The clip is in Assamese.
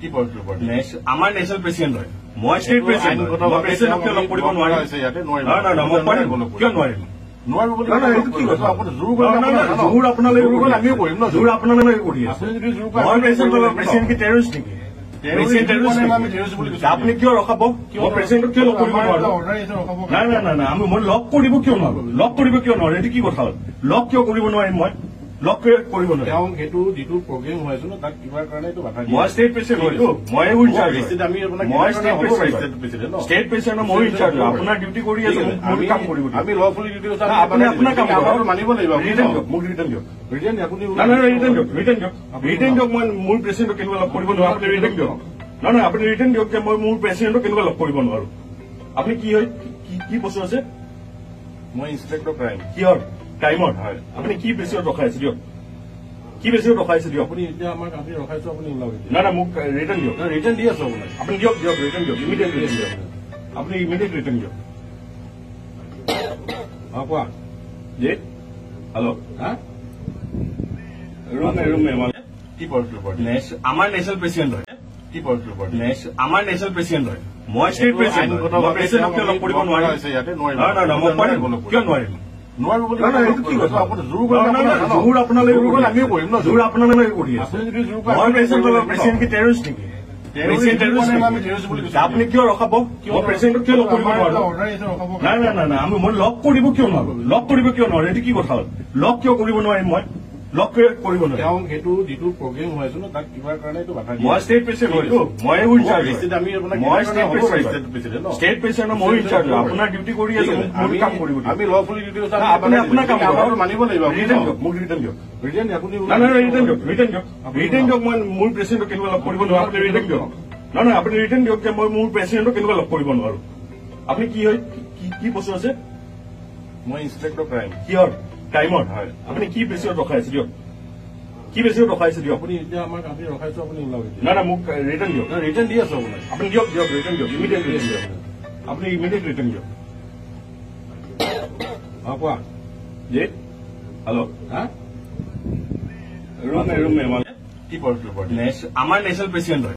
কি পলিটিকেল পাৰ্টি আমাৰ নেশ্যনেল প্ৰেচিডেণ্ট হয় মই ষ্টেট প্ৰেচিডেণ্ট প্ৰেচিডেণ্টক লগ কৰিব নোৱাৰিম ইয়াতে নহয় মই পাৰিম কিয় নোৱাৰিম নোৱাৰিব বুলি কি কথা আপুনি জোৰ জোৰ আপোনালোকে আমিও কৰিম ন জোৰ আপোনালোকে কৰি আছে আপুনি যদি জোৰ মই প্ৰেচিডেণ্ট কি টেৰৰিষ্ট নেকি আপুনি কিয় ৰখাব মই প্ৰেচিডেণ্টক কিয় লগ কৰিব নোৱাৰো নাই নাই নাই নাই আমি মই লগ কৰিব কিয় নোৱাৰো লগ কৰিব কিয় নোৱাৰো এইটো কি কথা হ'ল লগ কিয় কৰিব নোৱাৰিম মই লগ কৰিব নোৱাৰিম তেওঁ সেইটো যিটো প্ৰগ্ৰেম হৈ আছে ন তাক কিবা কাৰণে এইটো বাধা দিয়ে মই ষ্টেট প্ৰেচিডেণ্ট হয়তো মই ইনচাৰ্জ আমি মই ষ্টেট প্ৰেচিডেণ্ট ষ্টেট প্ৰেচিডেণ্ট মই ইনচাৰ্জ আপোনাৰ ডিউটি কৰি আছো আমি কাম কৰিব আমি লফুলি ডিউটি আপুনি আপোনাৰ কাম মানিব লাগিব ৰিটাৰ্ণ দিয়ক মোক ৰিটাৰ্ণ দিয়ক ৰিটাৰ্ণ আপুনি ৰিটাৰ্ণ দিয়ক মই মোৰ প্ৰেচিডেণ্টক কেনেকুৱা লগ কৰিব নোৱাৰো আপুনি ৰিটাৰ্ণ দিয়ক নহয় আপুনি ৰিটাৰ্ণ দিয়ক যে মই মোৰ প্ৰেচিডেণ্টক কেনেকুৱা লগ কৰিব নোৱাৰো আপুনি কি হয় কি বস্তু আছে মই ইন্সপেক্টৰ ক্ৰাইম কিহৰ টাইমত হয় আপুনি কি প্ৰেচিডেণ্ট ৰখাই আছে দিয়ক কি প্ৰেচিডেণ্ট ৰখাই আছে দিয়ক আপুনি এতিয়া আমাক আমি ৰখাইছো আপুনি ওলাব নাই নাই মোক ৰিটাৰ্ণ দিয়ক ৰিটাৰ্ণ দি আছো আপোনাক আপুনি দিয়ক ৰিটাৰ্ণ দিয়ক ইমিডিয়েট ৰিটাৰ্ণ দিয়ক আপুনি ইমিডিয়েট ৰিটাৰ্ণ দিয়ক কোৱা জি হেল্ল' হা ৰুম কি পলিটিকেল পাৰ্টি আমাৰ নেশ্যনেল প্ৰেচিডেণ্ট হয় কি পলিটিকেল পাৰ্টি আমাৰ নেশ্যনেল প্ৰেচিডেণ্ট হয় মই ষ্টেট প্ৰেচিডেণ্ট প্ৰেচিডেণ্টক লগ কৰিব নোৱাৰিম ইয়াতে নহয় মই পাৰিম কিয় নোৱাৰিম নোৱাৰিব বুলি কি কথা আপুনি জোৰ জোৰ আপোনালোকে আমিও কৰিম ন জোৰ আপোনালোকে কৰি আছে আপুনি যদি জোৰ মই প্ৰেচিডেণ্ট কি টেৰৰিষ্ট নেকি আপুনি কিয় ৰখাব মই প্ৰেচিডেণ্টক কিয় লগ কৰিব নোৱাৰো নাই নাই নাই নাই আমি মই লগ কৰিব কিয় নোৱাৰো লগ কৰিব কিয় নোৱাৰো এইটো কি কথা হ'ল লগ কিয় কৰিব নোৱাৰিম মই লগ কৰিব নোৱাৰিম তেওঁ সেইটো যিটো প্ৰগ্ৰেম হৈ আছে ন তাক কিবা কাৰণে এইটো বাধা দিয়ে মই ষ্টেট প্ৰেচিডেণ্ট হয়তো মই ইনচাৰ্জ আমি মই ষ্টেট প্ৰেচিডেণ্ট মই ইনচাৰ্জ আপোনাৰ ডিউটি কৰি আছো আমি কাম কৰিব আমি লফুলি ডিউটি আপুনি আপোনাৰ কাম মানিব লাগিব ৰিটাৰ্ণ দিয়ক মোক ৰিটাৰ্ণ দিয়ক ৰিটাৰ্ণ আপুনি ৰিটাৰ্ণ দিয়ক মই মোৰ প্ৰেচিডেণ্টক কেনেকুৱা লগ কৰিব নোৱাৰো আপুনি ৰিটাৰ্ণ দিয়ক নহয় আপুনি ৰিটাৰ্ণ দিয়ক যে মই মোৰ প্ৰেচিডেণ্টক কেনেকুৱা লগ কৰিব নোৱাৰো আপুনি কি হয় কি বস্তু আছে মই ইন্সপেক্টৰ ক্ৰাইম কিহৰ টাইমত হয় আপুনি কি প্ৰেচিডেণ্ট ৰখাই আছে দিয়ক কি প্ৰেচিডেণ্ট ৰখাই আছে দিয়ক আপুনি এতিয়া আমাক আমি ৰখাইছো আপুনি ওলাব নাই নাই মোক ৰিটাৰ্ণ দিয়ক ৰিটাৰ্ণ দি আছো আপোনাক আপুনি দিয়ক ৰিটাৰ্ণ দিয়ক ইমিডিয়েট ৰিটাৰ্ণ দিয়ক আপুনি ইমিডিয়েট ৰিটাৰ্ণ দিয়ক কোৱা জি হেল্ল' হা ৰুম কি পলিটিকেল পাৰ্টি আমাৰ নেশ্যনেল প্ৰেচিডেণ্ট হয়